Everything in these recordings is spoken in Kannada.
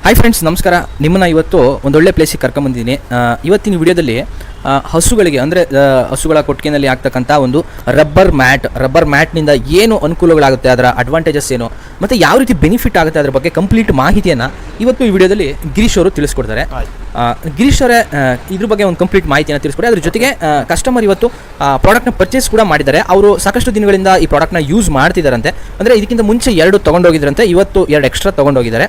ಹಾಯ್ ಫ್ರೆಂಡ್ಸ್, ನಮಸ್ಕಾರ. ನಿಮ್ಮನ್ನು ಇವತ್ತು ಒಂದೊಳ್ಳೆ ಪ್ಲೇಸಿಗೆ ಕರ್ಕೊಂಬಂದಿದ್ದೀನಿ. ಇವತ್ತಿನ ವಿಡಿಯೋದಲ್ಲಿ ಹಸುಗಳಿಗೆ ಅಂದರೆ ಹಸುಗಳ ಕೊಟ್ಟಿಗೆನಲ್ಲಿ ಆಗ್ತಕ್ಕಂಥ ಒಂದು ರಬ್ಬರ್ ಮ್ಯಾಟ್ನಿಂದ ಏನು ಅನುಕೂಲಗಳಾಗುತ್ತೆ, ಅದರ ಅಡ್ವಾಂಟೇಜಸ್ ಏನು ಮತ್ತು ಯಾವ ರೀತಿ ಬೆನಿಫಿಟ್ ಆಗುತ್ತೆ ಅದರ ಬಗ್ಗೆ ಕಂಪ್ಲೀಟ್ ಮಾಹಿತಿಯನ್ನು ಇವತ್ತು ಈ ವಿಡಿಯೋದಲ್ಲಿ ಗಿರೀಶ್ ಅವರು ತಿಳಿಸ್ಕೊಡ್ತಾರೆ. ಗಿರೀಶ್ ಅವರೇ ಇದ್ರ ಬಗ್ಗೆ ಒಂದು ಕಂಪ್ಲೀಟ್ ಮಾಹಿತಿಯನ್ನು ತಿಳಿಸ್ಕೊಡಿ. ಅದ್ರ ಜೊತೆಗೆ ಕಸ್ಟಮರ್ ಇವತ್ತು ಪ್ರಾಡಕ್ಟ್ನ ಪರ್ಚೇಸ್ ಕೂಡ ಮಾಡಿದ್ದಾರೆ. ಅವರು ಸಾಕಷ್ಟು ದಿನಗಳಿಂದ ಈ ಪ್ರಾಡಕ್ಟ್ನ ಯೂಸ್ ಮಾಡ್ತಿದ್ದಾರಂತೆ. ಅಂದರೆ ಇದಕ್ಕಿಂತ ಮುಂಚೆ 2 ತೊಗೊಂಡೋಗಿದ್ರಂತೆ, ಇವತ್ತು 2 ಎಕ್ಸ್ಟ್ರಾ ತೊಗೊಂಡೋಗಿದ್ದಾರೆ.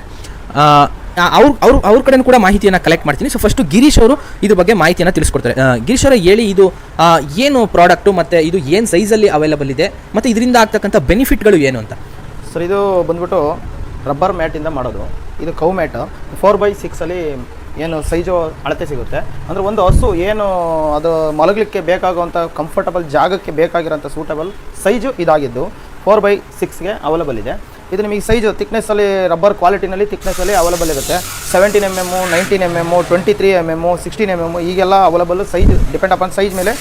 ಅವ್ರ ಕಡೆ ಕೂಡ ಮಾಹಿತಿಯನ್ನು ಕಲೆಕ್ಟ್ ಮಾಡ್ತೀನಿ. ಸೊ ಫಸ್ಟು ಗಿರೀಶ್ ಅವರು ಇದ್ರ ಬಗ್ಗೆ ಮಾಹಿತಿಯನ್ನು ತಿಳಿಸ್ಕೊಡ್ತಾರೆ. ಗಿರೀಶ್ ಅವರೇ ಹೇಳಿ, ಇದು ಏನು ಪ್ರಾಡಕ್ಟು ಮತ್ತು ಇದು ಏನು ಸೈಜಲ್ಲಿ ಅವೈಲಬಲ್ ಇದೆ ಮತ್ತು ಇದರಿಂದ ಆಗ್ತಕ್ಕಂಥ ಬೆನಿಫಿಟ್ಗಳು ಏನು ಅಂತ. ಸರ್, ಇದು ಬಂದ್ಬಿಟ್ಟು ರಬ್ಬರ್ ಮ್ಯಾಟಿಂದ ಮಾಡೋದು. ಇದು ಕೌ ಮ್ಯಾಟ್ 4x6 ಏನು ಸೈಜು ಅಳತೆ ಸಿಗುತ್ತೆ. ಅಂದರೆ ಒಂದು ಹಸು ಏನು ಅದು ಮಲಗಲಿಕ್ಕೆ ಬೇಕಾಗುವಂಥ ಕಂಫರ್ಟಬಲ್ ಜಾಗಕ್ಕೆ ಬೇಕಾಗಿರೋಂಥ ಸೂಟಬಲ್ ಸೈಜು ಇದಾಗಿದ್ದು 4x6 ಅವೈಲಬಲ್ ಇದೆ. ಇದು ನಿಮಗೆ ಸೈಜು ಥಿಕ್ನೆಸ್ಸಲ್ಲಿ ರಬ್ಬರ್ ಕ್ವಾಲಿಟಿನಲ್ಲಿ ಥಿಕ್ನೆಸ್ಸಲ್ಲಿ ಅವೈಲಬಲ್ ಇರುತ್ತೆ. 17 mm, 19 mm, 23 mm, 16 mm ಈಗೆಲ್ಲ available size depend upon size ಮೇಲೆ,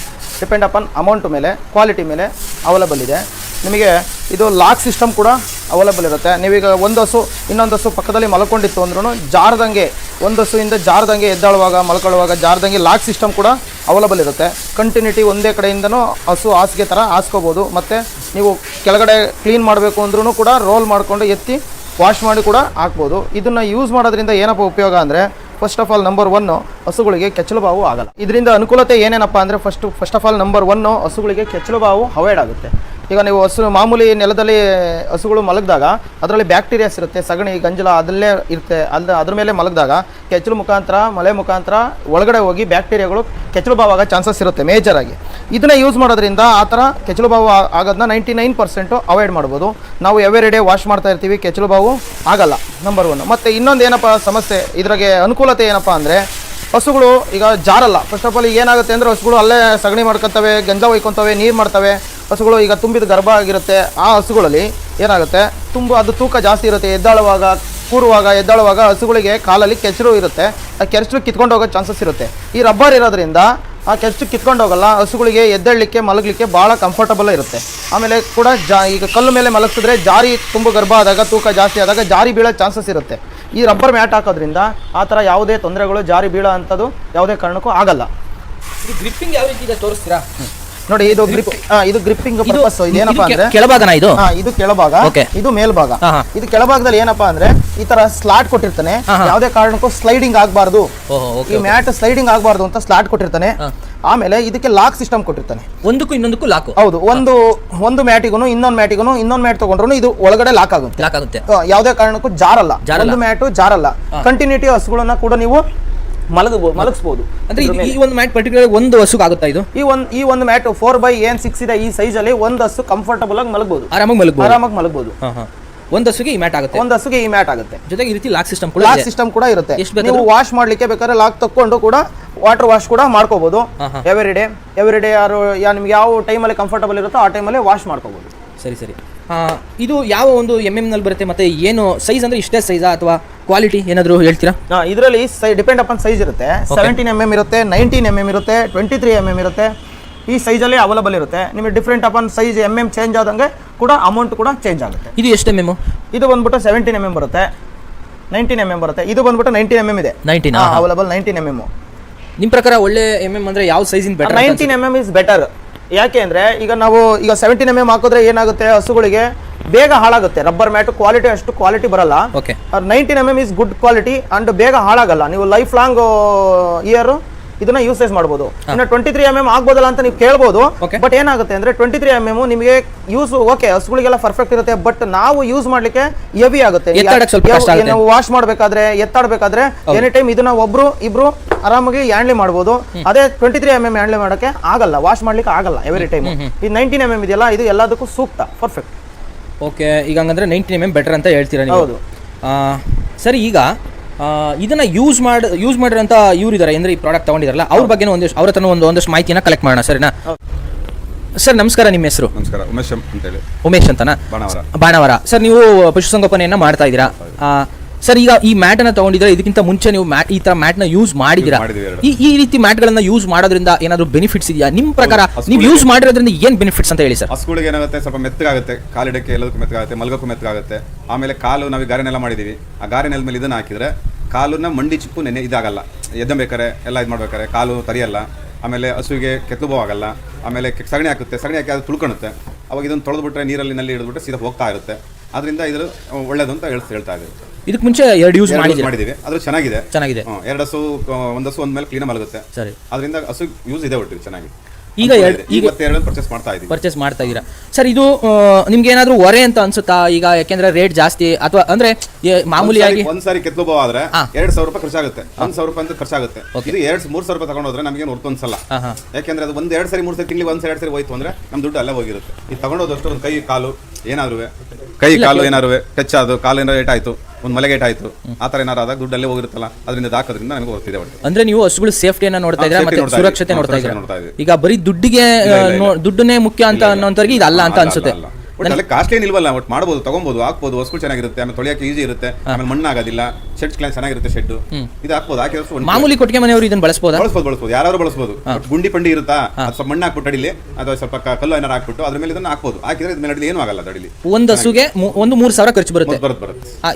ಡಿಪೆಂಡ್ ಅಪಾನ್ ಅಮೌಂಟ್ ಮೇಲೆ, ಕ್ವಾಲಿಟಿ ಮೇಲೆ ಅವೈಲಬಲ್ ಇದೆ. ನಿಮಗೆ ಇದು ಲಾಕ್ ಸಿಸ್ಟಮ್ ಕೂಡ ಅವೈಲಬಲ್ ಇರುತ್ತೆ. ನೀವೀಗ ಒಂದು ಹಸು ಇನ್ನೊಂದು ಹಸು ಪಕ್ಕದಲ್ಲಿ ಮಲ್ಕೊಂಡಿತ್ತು ಅಂದ್ರೂ ಜಾರದಂಗೆ, ಒಂದು ಹಸುವಿಂದ ಜಾರದಂಗೆ ಎದ್ದಾಳುವಾಗ ಮಲ್ಕೊಳ್ಳುವಾಗ ಜಾರದಂಗೆ ಲಾಕ್ ಸಿಸ್ಟಮ್ ಕೂಡ ಅವೈಲಬಲ್ ಇರುತ್ತೆ. ಕಂಟಿನ್ಯೂಟಿ ಒಂದೇ ಕಡೆಯಿಂದನೂ ಹಸು ಹಾಸಿಗೆ ಥರ ಹಾಸ್ಕೋಬೋದು. ಮತ್ತು ನೀವು ಕೆಳಗಡೆ ಕ್ಲೀನ್ ಮಾಡಬೇಕು ಅಂದ್ರೂ ಕೂಡ ರೋಲ್ ಮಾಡಿಕೊಂಡು ಎತ್ತಿ ವಾಶ್ ಮಾಡಿ ಕೂಡ ಹಾಕ್ಬೋದು. ಇದನ್ನು ಯೂಸ್ ಮಾಡೋದ್ರಿಂದ ಏನಪ್ಪ ಉಪಯೋಗ ಅಂದರೆ, ಫಸ್ಟ್ ಆಫ್ ಆಲ್ ನಂಬರ್ 1 ಹಸುಗಳಿಗೆ ಕೆಚ್ಚಲು ಬಾವು ಆಗಲ್ಲ. ಇದರಿಂದ ಅನುಕೂಲತೆ ಏನೇನಪ್ಪ ಅಂದರೆ, ಫಸ್ಟ್ ಆಫ್ ಆಲ್ ನಂಬರ್ 1 ಹಸುಗಳಿಗೆ ಕೆಚ್ಚಲು ಬಾವು ಅವಾಯ್ಡ್ ಆಗುತ್ತೆ. ಈಗ ನೀವು ಮಾಮೂಲಿ ನೆಲದಲ್ಲಿ ಹಸುಗಳು ಮಲಗಿದಾಗ ಅದರಲ್ಲಿ ಬ್ಯಾಕ್ಟೀರಿಯಾಸ್ ಇರುತ್ತೆ, ಸಗಣಿ ಗಂಜಲ ಅದಲ್ಲೇ ಇರುತ್ತೆ. ಅದ್ರ ಮೇಲೆ ಮಲಗಿದಾಗ ಕೆಚ್ಚಲು ಮುಖಾಂತರ, ಮಳೆ ಮುಖಾಂತರ ಒಳಗಡೆ ಹೋಗಿ ಬ್ಯಾಕ್ಟೀರಿಯಾಗಳು ಕೆಚ್ಚಲು ಬಾವು ಆಗೋ ಚಾನ್ಸಸ್ ಇರುತ್ತೆ ಮೇಜರಾಗಿ. ಇದನ್ನ ಯೂಸ್ ಮಾಡೋದ್ರಿಂದ ಆ ಥರ ಕೆಚ್ಚಲು ಬಾವು ಆಗೋದನ್ನ 99% ಅವಾಯ್ಡ್ ಮಾಡ್ಬೋದು. ನಾವು ಎವ್ರಿ ಡೇ ವಾಶ್ ಮಾಡ್ತಾ ಇರ್ತೀವಿ, ಕೆಚ್ಚಲು ಬಾವು ಆಗಲ್ಲ, ನಂಬರ್ 1. ಮತ್ತು ಇನ್ನೊಂದು ಏನಪ್ಪ ಸಮಸ್ಯೆ, ಇದ್ರಾಗೆ ಅನುಕೂಲತೆ ಏನಪ್ಪ ಅಂದರೆ, ಹಸುಗಳು ಈಗ ಜಾರಲ್ಲ. ಫಸ್ಟ್ ಆಫ್ ಆಲ್ ಈಗ ಏನಾಗುತ್ತೆ ಅಂದರೆ, ಹಸುಗಳು ಅಲ್ಲೇ ಸಗಣಿ ಮಾಡ್ಕೊತವೆ, ಗಂಜ ಒಯ್ಕೊತವೆ, ನೀರು ಮಾಡ್ತವೆ. ಹಸುಗಳು ಈಗ ತುಂಬಿದ ಗರ್ಭ ಆಗಿರುತ್ತೆ. ಆ ಹಸುಗಳಲ್ಲಿ ಏನಾಗುತ್ತೆ, ಅದು ತೂಕ ಜಾಸ್ತಿ ಇರುತ್ತೆ. ಎದ್ದಾಳುವಾಗ, ಕೂರುವಾಗ, ಎದ್ದಾಳುವಾಗ ಹಸುಗಳಿಗೆ ಕಾಲಲ್ಲಿ ಕೆಚ್ಚಲು ಇರುತ್ತೆ. ಆ ಕೆಚ್ಚಲು ಕಿತ್ಕೊಂಡು ಹೋಗೋ ಚಾನ್ಸಸ್ ಇರುತ್ತೆ. ಈ ರಬ್ಬರ್ ಇರೋದ್ರಿಂದ ಆ ಕೆಚ್ಚಲು ಕಿತ್ಕೊಂಡು ಹೋಗಲ್ಲ. ಹಸುಗಳಿಗೆ ಎದ್ದೇಳಲಿಕ್ಕೆ, ಮಲಗಲಿಕ್ಕೆ ಭಾಳ ಕಂಫರ್ಟಬಲ್ ಇರುತ್ತೆ. ಆಮೇಲೆ ಕೂಡ ಈಗ ಕಲ್ಲು ಮೇಲೆ ಮಲಗಿಸಿದ್ರೆ ಜಾರಿ ತುಂಬ ಗರ್ಭ ಆದಾಗ, ತೂಕ ಜಾಸ್ತಿ ಆದಾಗ ಜಾರಿ ಬೀಳೋ ಚಾನ್ಸಸ್ ಇರುತ್ತೆ. ಈ ರಬ್ಬರ್ ಮ್ಯಾಟ್ ಹಾಕೋದ್ರಿಂದ ಆ ಥರ ಯಾವುದೇ ತೊಂದರೆಗಳು, ಜಾರಿ ಬೀಳೋ ಅಂಥದ್ದು ಯಾವುದೇ ಕಾರಣಕ್ಕೂ ಆಗಲ್ಲ. ಇದು ಗ್ರಿಪ್ಪಿಂಗ್ ಯಾವ ರೀತಿ ಇದೆ ತೋರಿಸ್ತೀರಾ? ನೋಡಿ, ಇದು ಗ್ರಿಪ್ಪಿಂಗ್ ಪರ್ಪಸ್. ಇದೇನಪ್ಪ ಅಂದ್ರೆ ಕೆಳಭಾಗನ ಇದು ಕೆಳಭಾಗ, ಇದು ಮೇಲ್ಭಾಗ. ಇದು ಕೆಳಭಾಗದಲ್ಲಿ ಏನಪ್ಪಾ ಅಂದ್ರೆ, ಈ ತರ ಸ್ಲಾಟ್ ಕೊಟ್ಟಿರ್ತಾನೆ. ಯಾವುದೇ ಕಾರಣಕ್ಕೂ ಸ್ಲೈಡಿಂಗ್ ಆಗಬಾರ್ದು, ಈ ಮ್ಯಾಟ್ ಸ್ಲೈಡಿಂಗ್ ಆಗಬಾರ್ದು ಅಂತ ಸ್ಲಾಟ್ ಕೊಟ್ಟಿರ್ತಾನೆ. ಆಮೇಲೆ ಇದಕ್ಕೆ ಲಾಕ್ ಸಿಸ್ಟಮ್ ಕೊಟ್ಟಿರ್ತಾನೆ. ಒಂದಕ್ಕೂ ಇನ್ನೊಂದಕ್ಕೂ ಲಾಕ್. ಹೌದು, ಒಂದು ಮ್ಯಾಟಿಗೂ ಇನ್ನೊಂದು ಮ್ಯಾಟ್ ತಗೊಂಡ್ರು ಇದು ಒಳಗಡೆ ಲಾಕ್ ಆಗುತ್ತೆ. ಯಾವುದೇ ಕಾರಣಕ್ಕೂ ಜಾರಲ್ಲ. ಒಂದು ಮ್ಯಾಟು ಜಾರಲ್ಲ. ಕಂಟಿನ್ಯೂಟಿ ಹಸುಗಳನ್ನ ಕೂಡ ನೀವು ಮಲಗಿಸಬಹುದು. ಅಂದ್ರೆ ಈ ಒಂದು ಮ್ಯಾಟ್ ಪರ್ಟಿಕ್ಯುಲರ್ ಒಂದು ಹಸುಗೆ ಆಗುತ್ತಾ ಇದು? ಈ ಒಂದು ಮ್ಯಾಟ್ 4x6 ಇದೆ. ಈ ಸೈಜ್ ಅಲ್ಲಿ ಒಂದು ಹಸು ಕಂಫರ್ಟಬಲ್ ಆಗಿ ಮಲಗಬಹುದು, ಆರಾಮಾಗಿ ಮಲಗಬಹುದು. ಒಂದು ಹಸುಗೆ ಈ ಮ್ಯಾಟ್ ಆಗುತ್ತೆ. ಜೊತೆಗೆ ಈ ರೀತಿ ಲಾಕ್ ಸಿಸ್ಟಮ್ ಕೂಡ ಇರುತ್ತೆ. ನೀವು ವಾಶ್ ಮಾಡ್ಲಿಕ್ಕೆ ಬೇಕಾದ್ರೆ ಲಾಕ್ ತಕೊಂಡು ಕೂಡ ವಾಟರ್ ವಾಶ್ ಕೂಡ ಮಾಡ್ಕೋಬಹುದು. ಎವ್ರಿ ಡೇ ನಿಮ್ಗೆ ಯಾವ ಟೈಮಲ್ಲಿ ಕಂಫರ್ಟಬಲ್ ಇರುತ್ತೋ ಆ ಟೈಮಲ್ಲಿ ವಾಶ್ ಮಾಡ್ಕೋಬಹುದು. ಸರಿ. ಇದು ಯಾವ ಒಂದು MM ನಲ್ಲಿ ಬರುತ್ತೆ ಮತ್ತೆ ಏನು ಸೈಜ್ ಅಂದ್ರೆ ಇಷ್ಟೇ ಸೈಜಾ ಅಥವಾ ಕ್ವಾಲಿಟಿ ಏನಾದರೂ ಹೇಳ್ತೀರಾ? ಇದರಲ್ಲಿ ಡಿಪೆಂಡ್ ಅಪಾನ್ ಸೈಜ್ ಇರುತ್ತೆ. 17 mm ಇರುತ್ತೆ, 19 mm ಇರುತ್ತೆ, 23 mm ಇರುತ್ತೆ. ಈ ಸೈಜಲ್ಲಿ ಅವೈಲಬಲ್ ಇರುತ್ತೆ. ನಿಮಗೆ different upon size MM change ಆದಂಗೆ ಕೂಡ ಅಮೌಂಟ್ ಕೂಡ ಚೇಂಜ್ ಆಗುತ್ತೆ. ಇದು ಎಷ್ಟು MM? ಇದು ಬಂದ್ಬಿಟ್ಟು 17 mm ಬರುತ್ತೆ, 19 mm ಬರುತ್ತೆ. ಇದು ಬಂದ್ಬಿಟ್ಟು 19 mm ಇದೆ, ಅವೈಲಬಲ್ 19 mm. ನಿಮ್ಮ ಪ್ರಕಾರ ಒಳ್ಳೆ MM ಅಂದ್ರೆ ಯಾವ ಸೈಜಿನ ಬೆಟರ್? 19 mm is better. ಯಾಕೆ ಅಂದರೆ, ಈಗ 17 mm ಹಾಕಿದ್ರೆ ಏನಾಗುತ್ತೆ, ಹಸುಗಳಿಗೆ ಬೇಗ ಹಾಳಾಗುತ್ತೆ. ರಬ್ಬರ್ ಮ್ಯಾಟ್ ಕ್ವಾಲಿಟಿ ಅಷ್ಟು ಕ್ವಾಲಿಟಿ ಬರಲ್ಲ. 19 mm is good quality and ಬೇಗ ಹಾಳಾಗಲ್ಲ. ನೀವು ಲೈಫ್ ಲಾಂಗ್ ಇಯರ್ ಇದನ್ನ ಯೂಸೇಜ್ ಮಾಡಬಹುದು. ಇನ್ನು 23 mm ಆಗ್ಬೋದಲ್ಲ ಅಂತ ನೀವು ಕೇಳ್ಬೋದು. ಬಟ್ ಏನಾಗುತ್ತೆ ಅಂದ್ರೆ, 23 mm ನಿಮಗೆ ಯೂಸ್ ಓಕೆ, ಹಸುಗಳಿಗೆಲ್ಲ ಪರ್ಫೆಕ್ಟ್ ಇರುತ್ತೆ. ಬಟ್ ನಾವು ಯೂಸ್ ಮಾಡ್ಲಿಕ್ಕೆ ಹೆವಿ ಆಗುತ್ತೆ. ನಾವು ವಾಶ್ ಮಾಡ್ಬೇಕಾದ್ರೆ, ಎತ್ತಾಡಬೇಕಾದ್ರೆ ಎನಿ ಟೈಮ್ ಇದನ್ನ ಇಬ್ರು ಆರಾಮಾಗಿ ಹ್ಯಾಂಡ್ಲಿ ಮಾಡಬಹುದು. ಅದೇ 23 mm ಹ್ಯಾಂಡ್ಲಿ ಮಾಡಕ್ಕೆ ಆಗಲ್ಲ, ವಾಶ್ ಮಾಡ್ಲಿಕ್ಕೆ ಆಗಲ್ಲ ಎವ್ರಿ ಟೈಮ್. ಈ 19 mm ಇದೆಯಲ್ಲ, ಇದು ಎಲ್ಲದಕ್ಕೂ ಸೂಕ್ತ, ಪರ್ಫೆಕ್ಟ್. ಓಕೆ, ಈಗ ಹಂಗಂದ್ರೆ 19 mm ಬೆಟರ್ ಅಂತ ಹೇಳ್ತೀರಾ ನೀವು? ಹೌದು. ಸರಿ, ಈಗ ಇದನ್ನ ಯೂಸ್ ಮಾಡಿರೋಂಥ ಇವ್ರು ಇದ್ದಾರೆ ಅಂದ್ರೆ, ಈ ಪ್ರಾಡಕ್ಟ್ ತಗೊಂಡಿದಾರಲ್ಲ, ಅವ್ರ ಬಗ್ಗೆ ಅವ್ರ ಹತ್ರ ಒಂದಷ್ಟು ಮಾಹಿತಿನ ಕಲೆಕ್ಟ್ ಮಾಡೋಣ. ಸರಿನಾ ಸರ್? ನಮಸ್ಕಾರ, ನಿಮ್ಮ ಹೆಸರು? ನಮಸ್ಕಾರ, ಉಮೇಶ್ ಅಂತನಾ? ಬಾಣವರ. ಸರ್, ನೀವು ಪಶುಸಂಗೋಪನೆಯನ್ನ ಮಾಡ್ತಾ ಇದ್ದೀರಾ? ಸರ್, ಈಗ ಈ ಮ್ಯಾಟ್ ಅನ್ನ ತಗೊಂಡಿದ್ರೆ ಇದಕ್ಕಿಂತ ಮುಂಚೆ ನೀವು ಈ ತರ ಮ್ಯಾಟ್ ನ ಯೂಸ್ ಮಾಡಿದಿರಾ? ಈ ರೀತಿ ಮ್ಯಾಟ್ ಗಳನ್ನ ಯೂಸ್ ಮಾಡೋದ್ರಿಂದ ಏನಾದ್ರು ಬೆನಿಫಿಟ್ಸ್ ಇದೆಯಾ ನಿಮ್ಮ ಪ್ರಕಾರ? ನೀವು ಯೂಸ್ ಮಾಡಿರೋದ್ರಿಂದ ಏನ್ ಬೆನಿಫಿಟ್ಸ್ ಅಂತ ಹೇಳಿ ಸರ್. ಹಸುಗಳಿಗೆ ಏನಾಗುತ್ತೆ, ಸ್ವಲ್ಪ ಮೆತ್ತಗಾಗುತ್ತೆ, ಕಾಲಿಡಕ್ಕೆ ಎಲ್ಲದಕ್ಕೂ ಮೆತ್ತಗಾಗುತ್ತೆ, ಮಲಗಕ್ಕೂ ಮೆತ್ತಗಾಗುತ್ತೆ. ಆಮೇಲೆ ಕಾಲು ನಾವು ಗಾರೆ ನೆಲ ಮಾಡಿದೀವಿ, ಆ ಗಾರೆ ನೆಲದ ಮೇಲೆ ಇದನ್ನ ಹಾಕಿದ್ರೆ ಕಾಲನ್ನ ಮಂಡಿ ಚಿಪ್ಪು ನೆನೆ ಇದಾಗಲ್ಲ, ಎದ್ದಬೇಕಾರೆ ಎಲ್ಲ ಇದು ಮಾಡ್ಬೇಕಾರೆ ಕಾಲು ತರಿಯಲ್ಲ, ಆಮೇಲೆ ಹಸುವಿಗೆ ಕೆತ್ತುಭವ ಆಗಲ್ಲ, ಆಮೇಲೆ ಸಗಣಿ ಹಾಕುತ್ತೆ, ಸಗಣಿ ಹಾಕಿ ಅದು ತುಳ್ಕೊಳುತ್ತೆ. ಅವಾಗ ಇದನ್ನು ತೊಳೆದ್ಬಿಟ್ರೆ ನೀರಲ್ಲಿ ಹಿಡಿದ್ಬಿಟ್ರೆ ಸೀದಾ ಹೋಗ್ತಾ ಇರುತ್ತೆ. ಅದರಿಂದ ಇದು ಒಳ್ಳೇದು ಅಂತ ಹೇಳ್ತಾ ಇದ್ದೀವಿ. ಇದಕ್ಕೆ ಮುಂಚೆ 2 ಯೂಸ್ ಮಾಡಿದ್ದೀವಿ, ಅದು ಚೆನ್ನಾಗಿದೆ. 2 ಹಸು, ಒಂದು ಹಸು ಒಂದ್ಮೇಲೆ ಕ್ಲೀನ್ ಮಲಗುತ್ತೆ. ಸರಿ, ಅದರಿಂದ ಹಸು ಯೂಸ್ ಇದೆ ಒಟ್ಟು ಚೆನ್ನಾಗಿ. ಈಗ ಮತ್ತೆ 2 ಪರ್ಚೇಸ್ ಮಾಡ್ತಾ ಇದ್ದೀರಾ ಸರ್? ಇದು ನಿಮ್ಗೆ ಏನಾದ್ರು ಹೊರೆ ಅಂತ ಅನ್ಸುತ್ತಾ ಈಗ? ಯಾಕೆಂದ್ರೆ ರೇಟ್ ಜಾಸ್ತಿ ಅಥವಾ ಅಂದ್ರೆ ಮಾಮೂಲಿಯಾಗಿ ಒಂದ್ಸಾರಿ ಕೆತ್ತುಭವ ಆದ್ರೆ 2,000 ರೂಪಾಯಿ ಖರ್ಚಾಗುತ್ತೆ, 1,000 ರೂಪಾಯಿ ಅಂತ ಖರ್ಚಾಗುತ್ತೆ. ಇದು 3,000 ರೂಪಾಯಿ ತಗೊಂಡೋದ್ರೆ ನಮ್ಗೆ ಹೊರ್ತು ಅನ್ಸಲ್ಲ. ಯಾಕೆಂದ್ರೆ ಅದು 1-2 ಸರಿ 3 ಸರಿ ತಿಂಗಳಿಗೆ 1-2 ಸರಿ ಹೋಯ್ತು ಅಂದ್ರೆ ನಮ್ ದುಡ್ಡು ಅಲ್ಲೇ ಹೋಗಿರುತ್ತೆ. ಇದು ತಗೊಂಡೋದಷ್ಟು ಒಂದು ಕೈ ಕಾಲು ಏನಾದ್ರು ಟಚ್ ಆದು, ಕಾಲು ಏನಾದ್ರು ಏಟ್ ಆಯ್ತು, ಒಂದು ಮಲೆಗೇಟ್ ಆಯ್ತು, ಆ ತರ ಏನಾರು ಆದಾಗ ದುಡ್ಡಲ್ಲೇ ಹೋಗಿರುತ್ತಲ್ಲ, ಅದರಿಂದ ಹಾಕೋದ್ರಿಂದ ನನಗೆ ಗೊತ್ತಿದೆ. ಅಂದ್ರೆ ನೀವು ಹಸುಗಳು ಸೇಫ್ಟಿಯನ್ನ ನೋಡ್ತಾ ಇದ್ದೀರಾ ಮತ್ತೆ ಸುರಕ್ಷತೆ ನೋಡ್ತಾ ಇದ್ದೀರಾ. ಈಗ ಬರೀ ದುಡ್ಡನ್ನೇ ಮುಖ್ಯ ಅಂತ ಅನ್ನೋಂತವ್ರಿಗೆ ಇದಲ್ಲ ಅಂತ ಅನ್ಸುತ್ತೆ. ಒಟ್ಟಲ್ಲಿ ಕಾಸ್ಟ್ ಏನಿಲ್ವಲ್ಲ, ಒಟ್ಟು ಮಾಡ್ಬೋದು, ತಗೊಬೋದು, ಹಾಕ್ಬೋದು. ಹಸುಗಳು ಚೆನ್ನಾಗಿರುತ್ತೆ, ಆಮೇಲೆ ತೊಳೆಯಕ್ಕೆ ಈಸಿ ಇರುತ್ತೆ, ಆಮೇಲೆ ಮಣ್ಣಾಗೋದಿಲ್ಲ, ಶೆಡ್ ಕ್ಲೈನ್ ಚೆನ್ನಾಗಿರುತ್ತೆ. ಶೆಡ್ ಇದು ಹಾಕ್ಬೋದು. ಹಾಕಿದ್ರೆ ಮಾಮೂಲಿ ಕೊಟ್ಟಿಗೆ ಮನೆಯವರು ಇದನ್ನ ಬಳಸ್ಬೋದು, ಯಾರು ಬಳಸ್ಬೋದು. ಗುಂಡಿ ಪಂಡಿ ಇರುತ್ತಾ, ಸ್ವಲ್ಪ ಮಣ್ಣು ಹಾಕ್ಬಿಟ್ಟು ಅಡಿಲಿ, ಅಥವಾ ಸ್ವಲ್ಪ ಕಲ್ಲು ಏನಾರು ಹಾಕ್ಬಿಟ್ಟು ಅದ್ರ ಮೇಲೆ ಇದನ್ನ ಹಾಕ್ಬೋದು. ಹಾಕಿದ್ರೆ ಇದ್ರ ಮೇಲೆ ಏನೂ ಆಗಲ್ಲ. ಅಡಿಲಿ ಒಂದು ಹಸುಗೆ 3,000 ಖರ್ಚು ಬರುತ್ತೆ.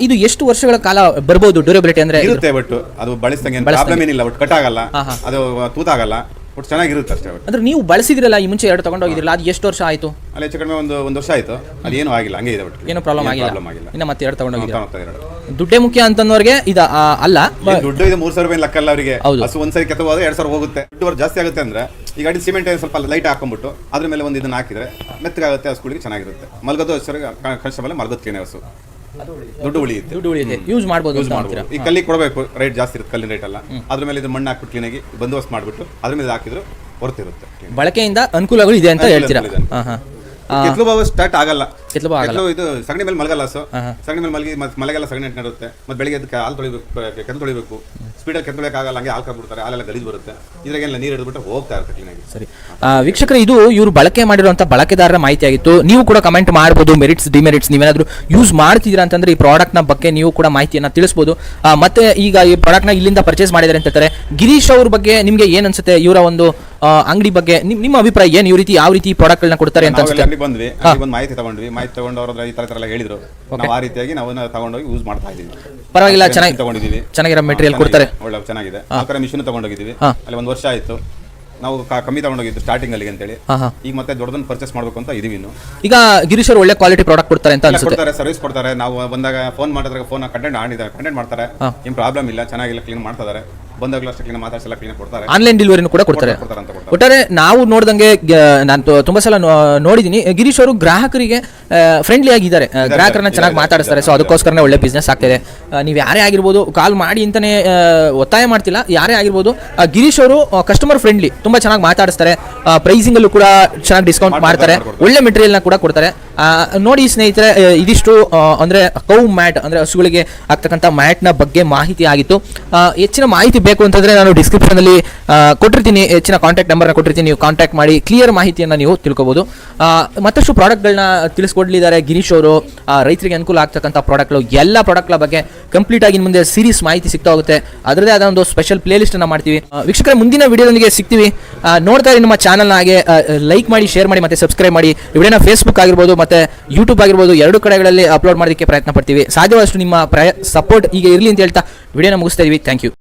ಇದು ಎಷ್ಟು ವರ್ಷಗಳ ಕಾಲ ಬರ್ಬೋದು ಡ್ಯೂರೇಬಿಲಿಟಿ ಅಂದ್ರೆ ಇರುತ್ತೆ? ಬಟ್ ಅದು ಬಳಸಿದಂಗೆ ಪ್ರಾಬ್ಲಮ್ ಏನಿಲ್ಲ, ಒಟ್ಟು ಕಟ್ ಆಗಲ್ಲ, ಅದು ತೂತಾಗಲ್ಲ, ಒಟ್ಟು ಚೆನ್ನಾಗಿರುತ್ತೆ ಅಷ್ಟೇ. ಅಂದ್ರೆ ನೀವು ಬಳಸಿದ್ರಲ್ಲ ಈ ಮುಂಚೆ 2 ತಗೊಂಡೋಗಿದ್ರಲ್ಲ, ಅದು ಎಷ್ಟು ವರ್ಷ ಆಯ್ತು? ಅಲ್ಲಿ ಹೆಚ್ಚು ಕಡಿಮೆ ಒಂದು ವರ್ಷ ಆಯ್ತು. ಅದೇನು ಆಗಿಲ್ಲ, ಹಂಗೆ ಇದೆ. ಒಟ್ಟು ಏನೋ ಪ್ರಾಬ್ಲಮ್ ಆಗಿಲ್ಲ. ಇನ್ನು ಮತ್ತೆ 2 ತಗೊಂಡೋಗಿದ್ದೀರಾ. ದುಡ್ಡೇ ಮುಖ್ಯ ಅಂತಂದವ್ರಿಗೆ ಅಲ್ಲ, ದುಡ್ಡು ಇದು 3,000 ರೂಪಾಯಿ ಲೆಕ್ಕ ಅಲ್ಲ ಅವರಿಗೆ. ಹಸು ಒಂದ್ಸರಿ ಕೆತ್ತೋದ್ರೆ 2,000 ಹೋಗುತ್ತೆ. ದುಡ್ಡು ಜಾಸ್ತಿ ಆಗುತ್ತೆ ಅಂದ್ರೆ ಈಗ ಅಡಿ ಸಿಮೆಂಟ್ ಸ್ವಲ್ಪ ಲೈಟ್ ಹಾಕೊಂಡ್ಬಿಟ್ಟು ಅದ್ರ ಮೇಲೆ ಒಂದು ಇದನ್ನ ಹಾಕಿದ್ರೆ ಮೆತ್ತಗಾಗುತ್ತೆ, ಹಸುಗಳಿಗೆ ಚೆನ್ನಾಗಿರುತ್ತೆ. ಮಲ್ಗೋದು ಹಸರಿಗೆ ಕಷ್ಟ ಮೇಲೆ ಮಲ್ಗೋದ್ಕೇನೆ ಹಸು ದುಡ್ಡು ಉಳಿಯುತ್ತೆ, ಯೂಸ್ ಮಾಡ್ಬೋದು. ಈ ಕಲ್ಲಿಗೆ ಕೊಡಬೇಕು, ರೇಟ್ ಜಾಸ್ತಿ ಇರುತ್ತೆ ಕಲ್ಲಿನ ರೇಟ್ ಎಲ್ಲ. ಅದ್ರ ಮೇಲೆ ಇದು ಮಣ್ಣು ಹಾಕ್ಬಿಟ್ಟು ಕ್ಲೀನಾಗಿ ಬಂದೋಬಸ್ತ್ ಮಾಡಿಬಿಟ್ಟು ಅದ್ರ ಮೇಲೆ ಹಾಕಿದ್ರು ಹೊರತಿರುತ್ತೆ. ಬಳಕೆಯಿಂದ ಅನುಕೂಲಗಳು ಇದೆ ಅಂತ ಹೇಳ್ತೀರಾ? ಕೆತ್ತುಭವ ಸ್ಟಾರ್ಟ್ ಆಗಲ್ಲ. ಇದು ಸಗಣಿ ಮೇಲೆ ಮಲಗಲ್ಲ. ಸೊ ಸಗಣಿ ಮೇಲೆ ಮಲಗಿ ಮಳೆಗೆಲ್ಲ ಸಗಣಿ ನಡುತ್ತೆ. ಮತ್ತೆ ಬೆಳಿಗ್ಗೆ ಅದಕ್ಕೆ ಹಾಲು ತೊಳಿಬೇಕು, ಕೆತ್ತು ತೊಳಿಬೇಕು. ಸ್ಪೀಡಲ್ಲಿ ಕೆತ್ತೊಳಕ್ಕಾಗಲ್ಲ, ಹಂಗೆ ಹಾಲು ಹಾಕ್ಬಿಡ್ತಾರೆ, ಹಾಲೆಲ್ಲ ಗಲೀಜು ಬರುತ್ತೆ. ಇದ್ರಾಗೆಲ್ಲ ನೀರು ಹಿಡಿದ್ಬಿಟ್ಟು ಹೋಗ್ತಾ ಇರುತ್ತೆ ಕ್ಲೀನಾಗಿ. ಸರಿ ವೀಕ್ಷಕರೇ, ಇದು ಇವರು ಬಳಕೆ ಮಾಡಿರುವಂಥ ಬಳಕೆದಾರರ ಮಾಹಿತಿ ಆಗಿತ್ತು. ನೀವು ಕೂಡ ಕಮೆಂಟ್ ಮಾಡ್ಬೋದು, ಮೆರಿಟ್ಸ್ ಡಿಮೆರಿಟ್ಸ್ ನೀವೇನಾದರೂ ಯೂಸ್ ಮಾಡ್ತಿದ್ದೀರಾ ಅಂತಂದ್ರೆ ಈ ಪ್ರಾಡಕ್ಟ್ನ ಬಗ್ಗೆ ನೀವು ಕೂಡ ಮಾಹಿತಿಯನ್ನು ತಿಳಿಸ್ಬೋದು. ಮತ್ತೆ ಈಗ ಈ ಪ್ರಾಡಕ್ಟ್ನ ಇಲ್ಲಿಂದ ಪರ್ಚೇಸ್ ಮಾಡಿದ್ದಾರೆ ಅಂತ ಹೇಳ್ತಾರೆ. ಗಿರೀಶ್ ಅವ್ರ ಬಗ್ಗೆ ನಿಮಗೆ ಏನು ಅನ್ಸುತ್ತೆ? ಇವರ ಒಂದು ಅಂಗಡಿ ಬಗ್ಗೆ ನಿಮ್ಮ ಅಭಿಪ್ರಾಯ ಏನು? ಯಾವ ರೀತಿ ಪ್ರಾಡಕ್ಟ್ಗಳನ್ನ ಕೊಡ್ತಾರೆ ಅಂತ ಅನ್ಸುತ್ತೆ? ಬಂದ್ವಿ, ಒಂದು ಮಾಹಿತಿ ತಗೊಂಡು ಅವ್ರ ಈ ತರ ಎಲ್ಲ ಹೇಳಿದ್ರು. ನಾವು ಆ ರೀತಿಯಾಗಿ ನಾವು ತಗೊಂಡೋಗಿ ಯೂಸ್ ಮಾಡ್ತಾ ಇದೀವಿ. ಪರವಾಗಿಲ್ಲ, ಚೆನ್ನಾಗಿ ತಗೊಂಡಿದೀವಿ, ಚೆನ್ನಾಗಿರೋ ಮೆಟೀರಿಯಲ್ ಕೊಡ್ತಾರೆ, ಒಳ್ಳೆ ಚೆನ್ನಾಗಿದೆ. ಆ ತರ ಮಿಷನ್ ತಗೊಂಡೋಗಿದ್ದೀವಿ. ಅಲ್ಲಿ 1 ವರ್ಷ ಆಯ್ತು. ನಾವು ಕಮ್ಮಿ ತಗೊಂಡೋಗಿದ್ದು ಸ್ಟಾರ್ಟಿಂಗ್ ಅಲ್ಲಿ ಅಂತೇಳಿ. ಈಗ ಮತ್ತೆ ದೊಡ್ಡದನ್ನು ಪರ್ಚೇಸ್ ಮಾಡಬೇಕು ಅಂತ ಇದೀವಿ. ಇನ್ನು ಈಗ ಗಿರೀಶ್ ಅವರು ಒಳ್ಳೆ ಕ್ವಾಲಿಟಿ ಪ್ರಾಡಕ್ಟ್ ಕೊಡ್ತಾರೆ ಅಂತ ಅನ್ಸುತ್ತೆ. ಸರ್ವಿಸ್ ಕೊಡ್ತಾರೆ. ನಾವು ಬಂದಾಗ ಫೋನ್ ಮಾಡಿದ್ರೆ ಫೋನ್ ಕಂಟೆಂಟ್ ಮಾಡ್ತಾರೆ. ಏನು ಪ್ರಾಬ್ಲಮ್ ಇಲ್ಲ, ಚೆನ್ನಾಗಿಲ್ಲ, ಕ್ಲೀನ್ ಮಾಡ್ತಾರೆ. ಬಂದಾಗಲೂ ಅಷ್ಟೇ ಕ್ಲೀನ್ ಮಾತಾಡ್ಸಲ್ಲ, ಕ್ಲೀನ್ ಕೊಡ್ತಾರೆ. ಆನ್ಲೈನ್ ಡೆಲಿವರಿನೂ ಕೂಡ ಕೊಡ್ತಾರೆ. ಒಟ್ಟಾರೆ ನಾವು ನೋಡ್ದಂಗೆ ನಾನು ತುಂಬಾ ಸಲ ನೋಡಿದೀನಿ, ಗಿರೀಶ್ ಅವರು ಗ್ರಾಹಕರಿಗೆ ಫ್ರೆಂಡ್ಲಿ ಆಗಿದ್ದಾರೆ, ಗ್ರಾಹಕರನ್ನ ಚೆನ್ನಾಗಿ ಮಾತಾಡಿಸ್ತಾರೆ. ಸೊ ಅದಕ್ಕೋಸ್ಕರನೇ ಒಳ್ಳೆ ಬಿಸ್ನೆಸ್ ಆಗ್ತಿದೆ. ನೀವು ಯಾರೇ ಆಗಿರ್ಬೋದು, ಕಾಲ್ ಮಾಡಿ ಅಂತಾನೆ ಒತ್ತಾಯ ಮಾಡ್ತಿಲ್ಲ, ಯಾರೇ ಆಗಿರ್ಬೋದು. ಗಿರೀಶ್ ಅವರು ಕಸ್ಟಮರ್ ಫ್ರೆಂಡ್ಲಿ, ತುಂಬಾ ಚೆನ್ನಾಗಿ ಮಾತಾಡಿಸ್ತಾರೆ. ಪ್ರೈಸಿಂಗ್ ಅಲ್ಲೂ ಕೂಡ ಚೆನ್ನಾಗಿ ಡಿಸ್ಕೌಂಟ್ ಮಾಡ್ತಾರೆ, ಒಳ್ಳೆ ಮೆಟೀರಿಯಲ್ ನ ಕೂಡ ಕೊಡ್ತಾರೆ. ನೋಡಿ ಸ್ನೇಹಿತರೆ, ಇದಿಷ್ಟು ಅಂದ್ರೆ ಕೌ ಮ್ಯಾಟ್ ಅಂದ್ರೆ ಹಸುಗಳಿಗೆ ಆಗ್ತಕ್ಕಂಥ ಮ್ಯಾಟ್ ನ ಬಗ್ಗೆ ಮಾಹಿತಿ ಆಗಿತ್ತು. ಹೆಚ್ಚಿನ ಮಾಹಿತಿ ಬೇಕು ಅಂತಂದ್ರೆ ನಾನು ಡಿಸ್ಕ್ರಿಪ್ಷನ್ ಅಲ್ಲಿ ಕೊಟ್ಟಿರ್ತೀನಿ, ಹೆಚ್ಚಿನ ಕಾಂಟ್ಯಾಕ್ಟ್ ನಂಬರ್ ಕೊಟ್ಟಿರ್ತೀನಿ. ನೀವು ಕಾಂಟ್ಯಾಕ್ಟ್ ಮಾಡಿ ಕ್ಲಿಯರ್ ಮಾಹಿತಿಯನ್ನು ನೀವು ತಿಳ್ಕೊಬಹುದು. ಮತ್ತಷ್ಟು ಪ್ರಾಡಕ್ಟ್ಗಳನ್ನ ತಿಳಿಸ್ಕೊಡ್ಲಿದ್ದಾರೆ ಗಿರೀಶ್ ಅವರು. ರೈತರಿಗೆ ಅನುಕೂಲ ಆಗ್ತಕ್ಕಂಥ ಪ್ರಾಡಕ್ಟ್ಗಳು, ಎಲ್ಲ ಪ್ರಾಡಕ್ಟ್ಗಳ ಬಗ್ಗೆ ಕಂಪ್ಲೀಟ್ ಆಗಿ ಮುಂದೆ ಸೀರೀಸ್ ಮಾಹಿತಿ ಸಿಗ್ತಾ ಹೋಗುತ್ತೆ. ಅದರದೇ ಆದ ಒಂದು ಸ್ಪೆಷಲ್ ಪ್ಲೇ ಲಿಸ್ಟ್ ಅನ್ನ ಮಾಡ್ತೀವಿ. ವೀಕ್ಷಕರ, ಮುಂದಿನ ವಿಡಿಯೋದೊಂದಿಗೆ ಸಿಗ್ತೀವಿ. ನೋಡ್ತಾ ಇರಿ ನಮ್ಮ ಚಾನಲ್ನ. ಹಾಗೆ ಲೈಕ್ ಮಾಡಿ, ಶೇರ್ ಮಾಡಿ, ಮತ್ತೆ ಸಬ್ಸ್ಕ್ರೈಬ್ ಮಾಡಿ. ವಿಡಿಯೋನ ಫೇಸ್ಬುಕ್ ಆಗಿರ್ಬೋದು ಮತ್ತೆ ಯೂಟ್ಯೂಬ್ ಆಗಿರ್ಬೋದು, 2 ಕಡೆಗಳಲ್ಲಿ ಅಪ್ಲೋಡ್ ಮಾಡೋದಕ್ಕೆ ಪ್ರಯತ್ನ ಪಡ್ತೀವಿ. ಸಾಧ್ಯವಾದಷ್ಟು ನಿಮ್ಮ ಸಪೋರ್ಟ್ ಈಗ ಇರಲಿ ಅಂತ ಹೇಳ್ತಾ ವಿಡಿಯೋನ ಮುಗಿಸ್ತಾ ಇದೀವಿ. Thank you.